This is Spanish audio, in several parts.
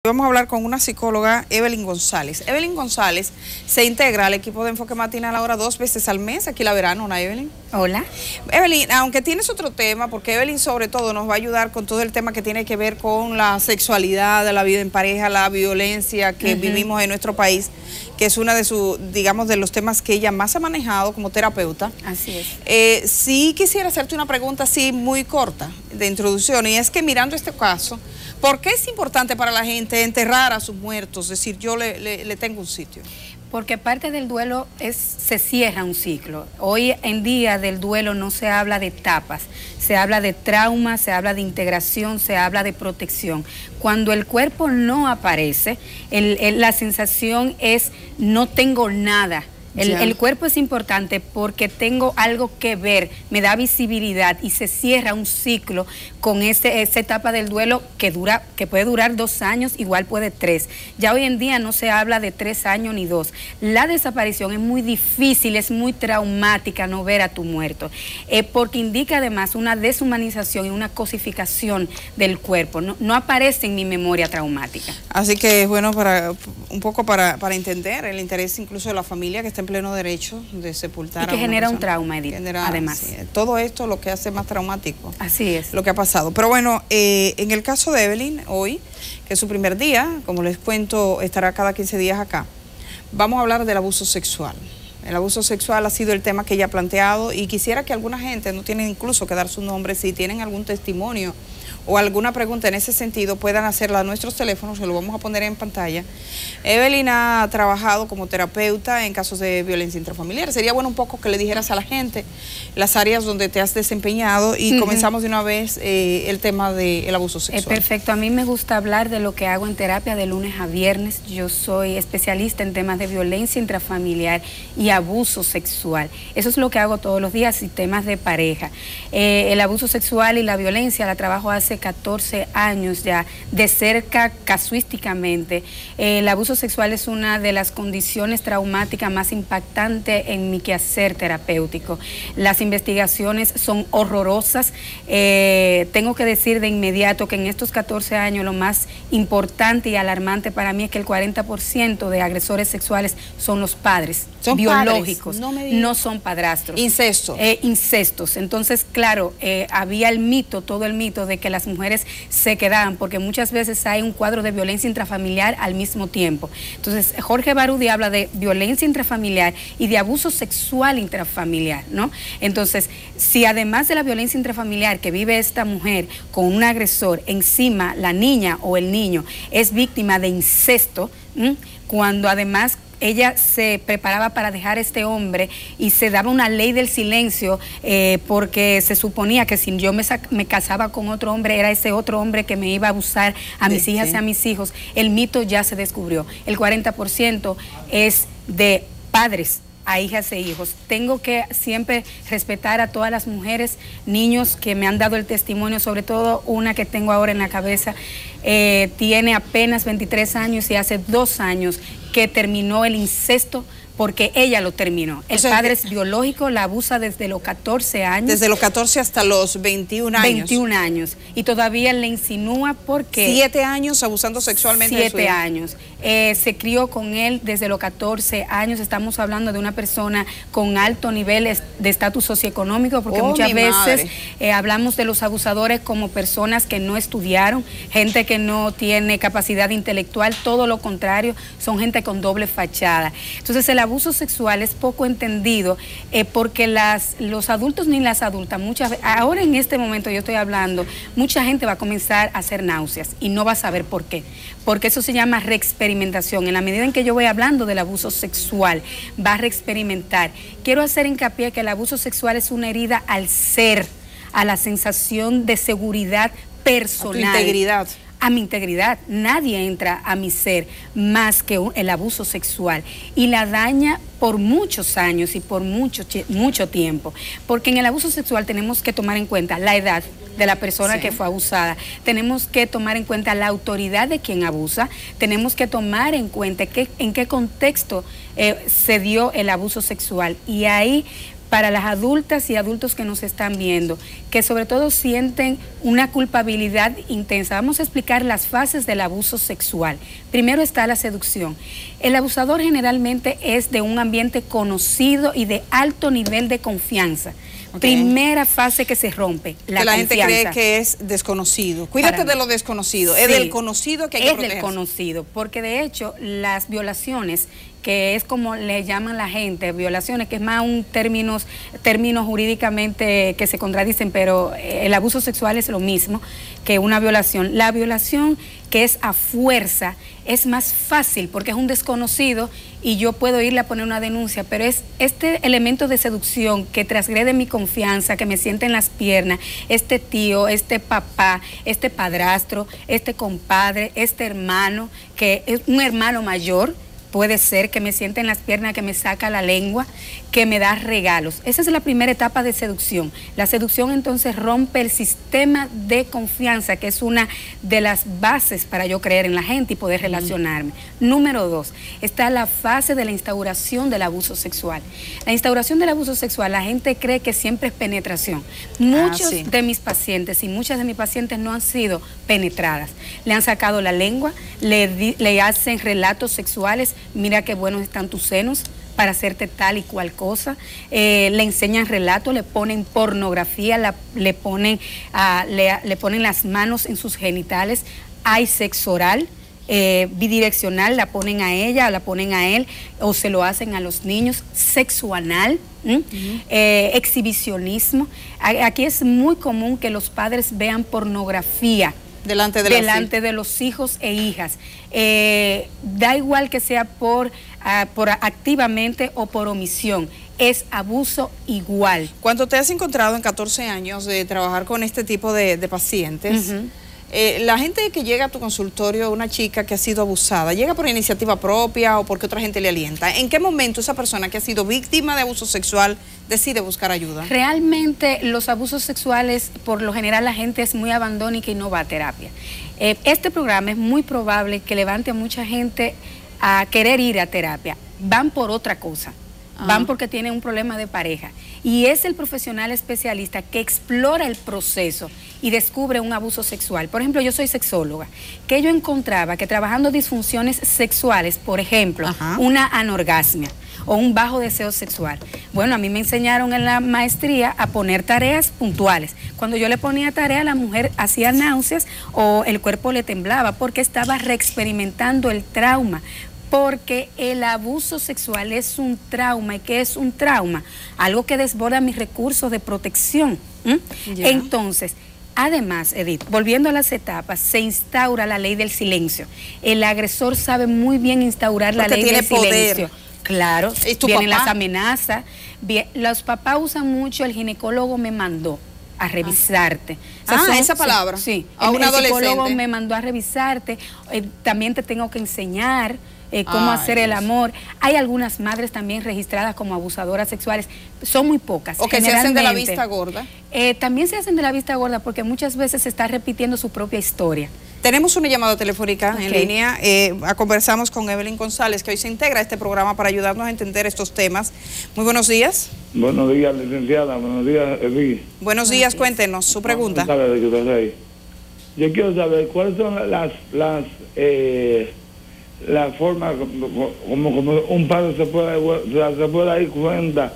Vamos a hablar con una psicóloga, Evelyn González. Evelyn González se integra al equipo de Enfoque Matinal ahora 2 veces al mes. Aquí la verán, ¿no, Evelyn? Hola. Evelyn, aunque tienes otro tema, porque Evelyn sobre todo nos va a ayudar con todo el tema que tiene que ver con la sexualidad, la vida en pareja, la violencia que vivimos en nuestro país, que es una de sus, digamos, de los temas que ella más ha manejado como terapeuta. Así es. Sí quisiera hacerte una pregunta así muy corta de introducción, y es que mirando este caso, ¿por qué es importante para la gente enterrar a sus muertos? Es decir, yo le tengo un sitio. Porque parte del duelo se cierra un ciclo. Hoy en día del duelo no se habla de etapas, se habla de trauma, se habla de integración, se habla de protección. Cuando el cuerpo no aparece, la sensación es no tengo nada. El cuerpo es importante porque tengo algo que ver, me da visibilidad y se cierra un ciclo con esa etapa del duelo que puede durar 2 años, igual puede 3. Ya hoy en día no se habla de 3 años ni 2. La desaparición es muy difícil, es muy traumática no ver a tu muerto, porque indica además una deshumanización y una cosificación del cuerpo. No aparece en mi memoria traumática. Así que es bueno un poco para entender el interés incluso de la familia que está en pleno derecho de sepultar. Y que genera un trauma, Edith, además. Sí, todo esto lo que hace más traumático. Así es. Lo que ha pasado. Pero bueno, en el caso de Evelyn, hoy, que es su primer día, como les cuento, estará cada 15 días acá, vamos a hablar del abuso sexual. El abuso sexual ha sido el tema que ella ha planteado y quisiera que alguna gente, no tiene incluso que dar su nombre, si tienen algún testimonio o alguna pregunta en ese sentido, puedan hacerla a nuestros teléfonos, que lo vamos a poner en pantalla. Evelyn ha trabajado como terapeuta en casos de violencia intrafamiliar. Sería bueno un poco que le dijeras a la gente las áreas donde te has desempeñado y comenzamos de una vez el tema del abuso sexual. Perfecto, a mí me gusta hablar de lo que hago en terapia de lunes a viernes. Yo soy especialista en temas de violencia intrafamiliar y abuso sexual. Eso es lo que hago todos los días y temas de pareja. El abuso sexual y la violencia la trabajo hace 14 años ya, de cerca, casuísticamente. El abuso sexual es una de las condiciones traumáticas más impactantes en mi quehacer terapéutico. Las investigaciones son horrorosas. Tengo que decir de inmediato que en estos 14 años lo más importante y alarmante para mí es que el 40% de agresores sexuales son los padres. ¿Son biológicos? Padres? No son padrastros. Incestos. Incestos. Entonces, claro, había el mito, todo el mito de que las mujeres se quedaban, porque muchas veces hay un cuadro de violencia intrafamiliar al mismo tiempo. Entonces, Jorge Baroudi habla de violencia intrafamiliar y de abuso sexual intrafamiliar, ¿no? Entonces, si además de la violencia intrafamiliar que vive esta mujer con un agresor, encima la niña o el niño es víctima de incesto, cuando además ella se preparaba para dejar a este hombre y se daba una ley del silencio porque se suponía que si yo me casaba con otro hombre, era ese otro hombre que me iba a abusar a mis hijas y a mis hijos. El mito ya se descubrió. El 40% es de padres a hijas e hijos. Tengo que siempre respetar a todas las mujeres, niños que me han dado el testimonio, sobre todo una que tengo ahora en la cabeza, tiene apenas 23 años y hace 2 años que terminó el incesto porque ella lo terminó. El padre es biológico, la abusa desde los 14 años. Desde los 14 hasta los 21 años. 21 años. Y todavía le insinúa porque... 7 años abusando sexualmente de su hija. 7 años. Se crió con él desde los 14 años. Estamos hablando de una persona con alto nivel de estatus socioeconómico, porque muchas veces hablamos de los abusadores como personas que no estudiaron, gente que no tiene capacidad intelectual, todo lo contrario, son gente con doble fachada. Entonces el abuso sexual es poco entendido porque los adultos ni las adultas, muchas veces, ahora en este momento yo estoy hablando, mucha gente va a comenzar a hacer náuseas y no va a saber por qué, porque eso se llama reexperimentación. En la medida en que yo voy hablando del abuso sexual, va a reexperimentar. Quiero hacer hincapié que el abuso sexual es una herida al ser, a la sensación de seguridad personal. A tu integridad. A mi integridad. Nadie entra a mi ser más que el abuso sexual y la daña por muchos años y por mucho tiempo, porque en el abuso sexual tenemos que tomar en cuenta la edad de la persona que fue abusada, tenemos que tomar en cuenta la autoridad de quien abusa, tenemos que tomar en cuenta en qué contexto se dio el abuso sexual, y ahí para las adultas y adultos que nos están viendo, que sobre todo sienten una culpabilidad intensa. Vamos a explicar las fases del abuso sexual. Primero está la seducción. El abusador generalmente es de un ambiente conocido y de alto nivel de confianza. Okay. Primera fase que se rompe, la confianza. Gente cree que es desconocido. Cuídate de lo desconocido. Sí, es del conocido que hay que proteger. Es del conocido, porque de hecho las violaciones, que es como le llaman la gente, violaciones, que es más un términos jurídicamente que se contradicen, pero el abuso sexual es lo mismo que una violación. La violación que es a fuerza es más fácil porque es un desconocido y yo puedo irle a poner una denuncia, pero es este elemento de seducción que transgrede mi confianza, que me siente en las piernas, este tío, este papá, este padrastro, este compadre, este hermano, que es un hermano mayor, puede ser que me siente en las piernas, que me saca la lengua, que me da regalos. Esa es la primera etapa de seducción. La seducción entonces rompe el sistema de confianza, que es una de las bases para yo creer en la gente y poder relacionarme. Número 2, está la fase de la instauración del abuso sexual. La instauración del abuso sexual, la gente cree que siempre es penetración. Muchos de mis pacientes y muchas de mis pacientes no han sido penetradas. Le han sacado la lengua, le hacen relatos sexuales. Mira qué buenos están tus senos para hacerte tal y cual cosa, le enseñan relatos, le ponen pornografía, le ponen las manos en sus genitales, hay sexo oral, bidireccional, la ponen a ella, la ponen a él, o se lo hacen a los niños, sexo anal, exhibicionismo. Aquí es muy común que los padres vean pornografía delante de los hijos e hijas. Da igual que sea por activamente o por omisión, es abuso igual. Cuando te has encontrado en 14 años de trabajar con este tipo de pacientes, la gente que llega a tu consultorio, una chica que ha sido abusada, ¿llega por iniciativa propia o porque otra gente le alienta? ¿En qué momento esa persona que ha sido víctima de abuso sexual decide buscar ayuda? Realmente los abusos sexuales, por lo general la gente es muy abandónica y no va a terapia. Este programa es muy probable que levante a mucha gente a querer ir a terapia. Van por otra cosa. Van porque tienen un problema de pareja. Y es el profesional especialista que explora el proceso y descubre un abuso sexual. Por ejemplo, yo soy sexóloga, que yo encontraba que trabajando disfunciones sexuales, por ejemplo, una anorgasmia o un bajo deseo sexual. Bueno, a mí me enseñaron en la maestría a poner tareas puntuales. Cuando yo le ponía tarea, la mujer hacía náuseas o el cuerpo le temblaba porque estaba reexperimentando el trauma. Porque el abuso sexual es un trauma. ¿Y qué es un trauma? Algo que desborda mis recursos de protección. Entonces, además, Edith, volviendo a las etapas, se instaura la ley del silencio. El agresor sabe muy bien instaurar la ley del silencio. Claro, vienen las amenazas. Los papás usan mucho, el ginecólogo me mandó a revisarte. Esa palabra. Sí, a un adolescente. El psicólogo me mandó a revisarte, también te tengo que enseñar cómo hacer el amor. Hay algunas madres también registradas como abusadoras sexuales, son muy pocas. O que se hacen de la vista gorda. También se hacen de la vista gorda porque muchas veces se está repitiendo su propia historia. Tenemos una llamada telefónica en línea, conversamos con Evelyn González, que hoy se integra a este programa para ayudarnos a entender estos temas. Muy buenos días. Buenos días, licenciada. Buenos días, Edith. Buenos días, cuéntenos su pregunta. Yo quiero saber cuáles son las formas como un padre se puede dar cuenta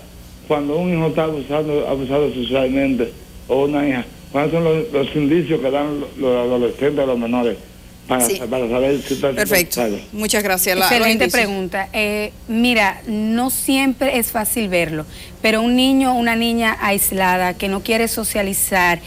cuando un hijo está abusado sexualmente o una hija. ¿Cuáles son los indicios que dan los adolescentes, los menores, para saber si está... Perfecto, muchas gracias. Excelente pregunta. Mira, no siempre es fácil verlo, pero un niño o una niña aislada que no quiere socializar,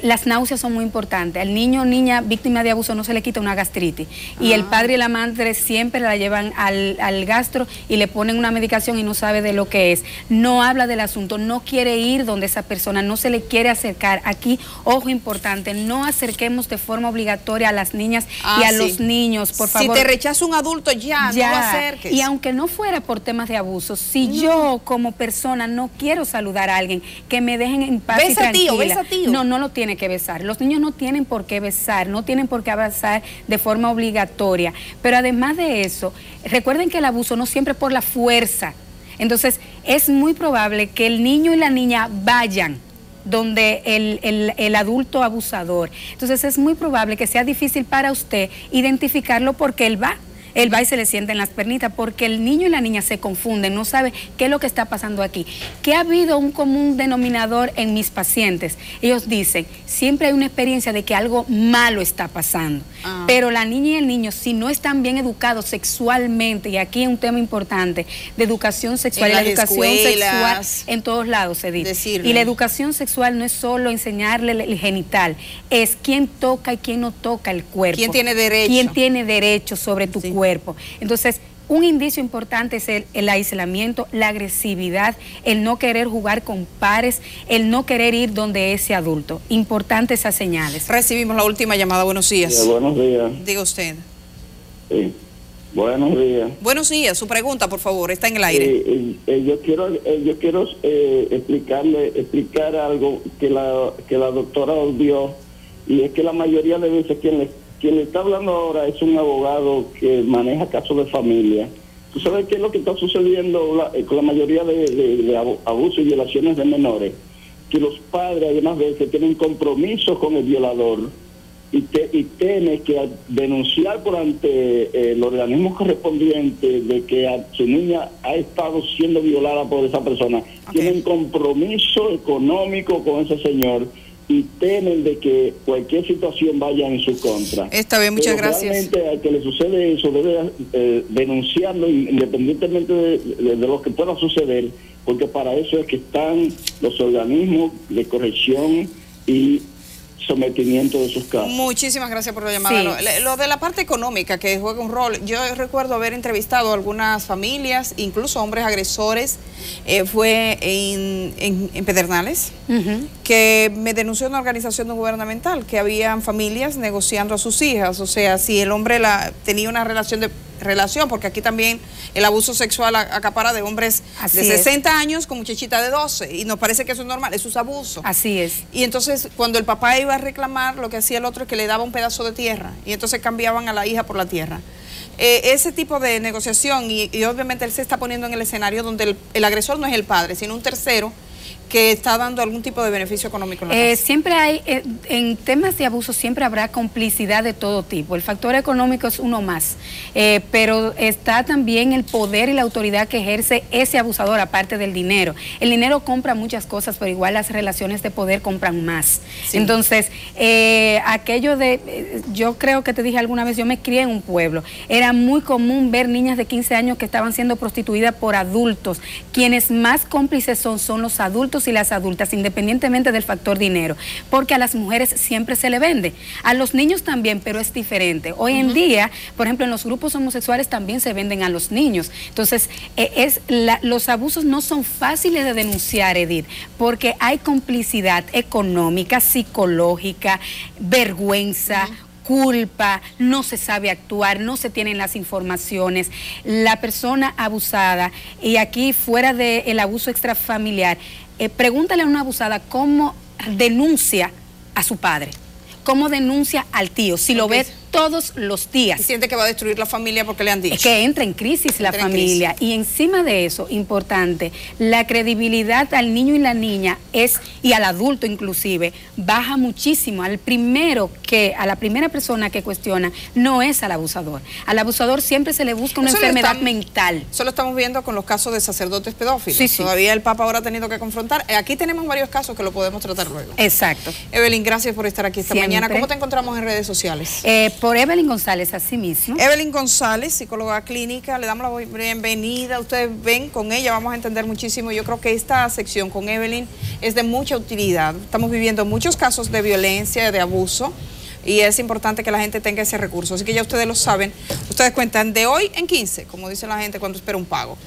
las náuseas son muy importantes. Al niño o niña víctima de abuso no se le quita una gastritis y el padre y la madre siempre la llevan al gastro y le ponen una medicación y no sabe de lo que es. No habla del asunto, no quiere ir donde esa persona, no se le quiere acercar. Aquí, ojo importante, no acerquemos de forma obligatoria a las niñas y a los niños, por favor. Si te rechaza un adulto, ya no lo acerques. Y aunque no fuera por temas de abuso, si yo como persona no quiero saludar a alguien, que me dejen en paz y tranquila. Besa tío. No lo tiene que besar. Los niños no tienen por qué besar, no tienen por qué abrazar de forma obligatoria. Pero además de eso, recuerden que el abuso no siempre es por la fuerza. Entonces, es muy probable que el niño y la niña vayan donde el adulto abusador. Entonces, es muy probable que sea difícil para usted identificarlo porque él va y se le sienta en las pernitas, porque el niño y la niña se confunden, no sabe qué es lo que está pasando aquí. Que ha habido un común denominador en mis pacientes. Ellos dicen, siempre hay una experiencia de que algo malo está pasando. Pero la niña y el niño, si no están bien educados sexualmente, y aquí es un tema importante, de educación sexual, y la educación sexual en todos lados se dice. Y la educación sexual no es solo enseñarle el genital, es quién toca y quién no toca el cuerpo. ¿Quién tiene derecho? ¿Quién tiene derecho sobre tu cuerpo? Entonces, un indicio importante es el aislamiento, la agresividad, el no querer jugar con pares, el no querer ir donde ese adulto. Importantes esas señales. Recibimos la última llamada. Buenos días. Sí, buenos días. Diga usted. Sí. Buenos días. Buenos días. Su pregunta, por favor, está en el aire. Yo quiero explicar algo que la doctora olvidó, y es que la mayoría de veces quien le está hablando ahora es un abogado que maneja casos de familia. ¿Tú sabes qué es lo que está sucediendo con la mayoría de abusos y violaciones de menores? Que los padres algunas veces tienen compromisos con el violador y tiene que denunciar por ante los organismos correspondientes de que su niña ha estado siendo violada por esa persona. Tienen compromiso económico con ese señor y temen de que cualquier situación vaya en su contra. Está bien, muchas gracias. Realmente al que le sucede eso debe denunciarlo independientemente de lo que pueda suceder, porque para eso es que están los organismos de corrección y sometimiento de sus casos. Muchísimas gracias por la llamada. Sí. Lo de la parte económica que juega un rol, yo recuerdo haber entrevistado a algunas familias, incluso hombres agresores, fue en Pedernales, que me denunció una organización no gubernamental, que habían familias negociando a sus hijas, o sea, si el hombre tenía una relación, porque aquí también el abuso sexual acapara de hombres de 60 años con muchachita de 12, y nos parece que eso es normal, eso es abuso. Así es. Y entonces cuando el papá iba a reclamar, lo que hacía el otro es que le daba un pedazo de tierra, y entonces cambiaban a la hija por la tierra. Ese tipo de negociación, y obviamente él se está poniendo en el escenario donde el agresor no es el padre, sino un tercero que está dando algún tipo de beneficio económico en la casa. Siempre hay, en temas de abuso siempre habrá complicidad de todo tipo. El factor económico es uno más, pero está también el poder y la autoridad que ejerce ese abusador, aparte del dinero. El dinero compra muchas cosas, pero igual las relaciones de poder compran más. Sí. Entonces, aquello de, yo creo que te dije alguna vez, yo me crié en un pueblo, era muy común ver niñas de 15 años que estaban siendo prostituidas por adultos. Quienes más cómplices son los adultos y las adultas, independientemente del factor dinero, porque a las mujeres siempre se le vende, a los niños también, pero es diferente. Hoy en día, por ejemplo, en los grupos homosexuales también se venden a los niños. Entonces, los abusos no son fáciles de denunciar, Edith, porque hay complicidad económica, psicológica, vergüenza, culpa, no se sabe actuar, no se tienen las informaciones, la persona abusada, y aquí fuera del abuso extrafamiliar, pregúntale a una abusada cómo denuncia a su padre, cómo denuncia al tío, si lo ve todos los días. Y siente que va a destruir la familia porque le han dicho. Es que entra en crisis la familia. Y encima de eso, importante, la credibilidad al niño y la niña y al adulto inclusive, baja muchísimo. A la primera persona que cuestiona no es al abusador. Al abusador siempre se le busca una enfermedad mental. Eso lo estamos viendo con los casos de sacerdotes pedófilos. Sí, sí. Todavía el Papa ahora ha tenido que confrontar. Aquí tenemos varios casos que lo podemos tratar luego. Exacto. Evelyn, gracias por estar aquí esta mañana. ¿Cómo te encontramos en redes sociales? Por Evelyn González, así mismo. Evelyn González, psicóloga clínica, le damos la bienvenida. Ustedes ven con ella, vamos a entender muchísimo. Yo creo que esta sección con Evelyn es de mucha utilidad. Estamos viviendo muchos casos de violencia, de abuso, y es importante que la gente tenga ese recurso. Así que ya ustedes lo saben. Ustedes cuentan de hoy en 15, como dice la gente cuando espera un pago.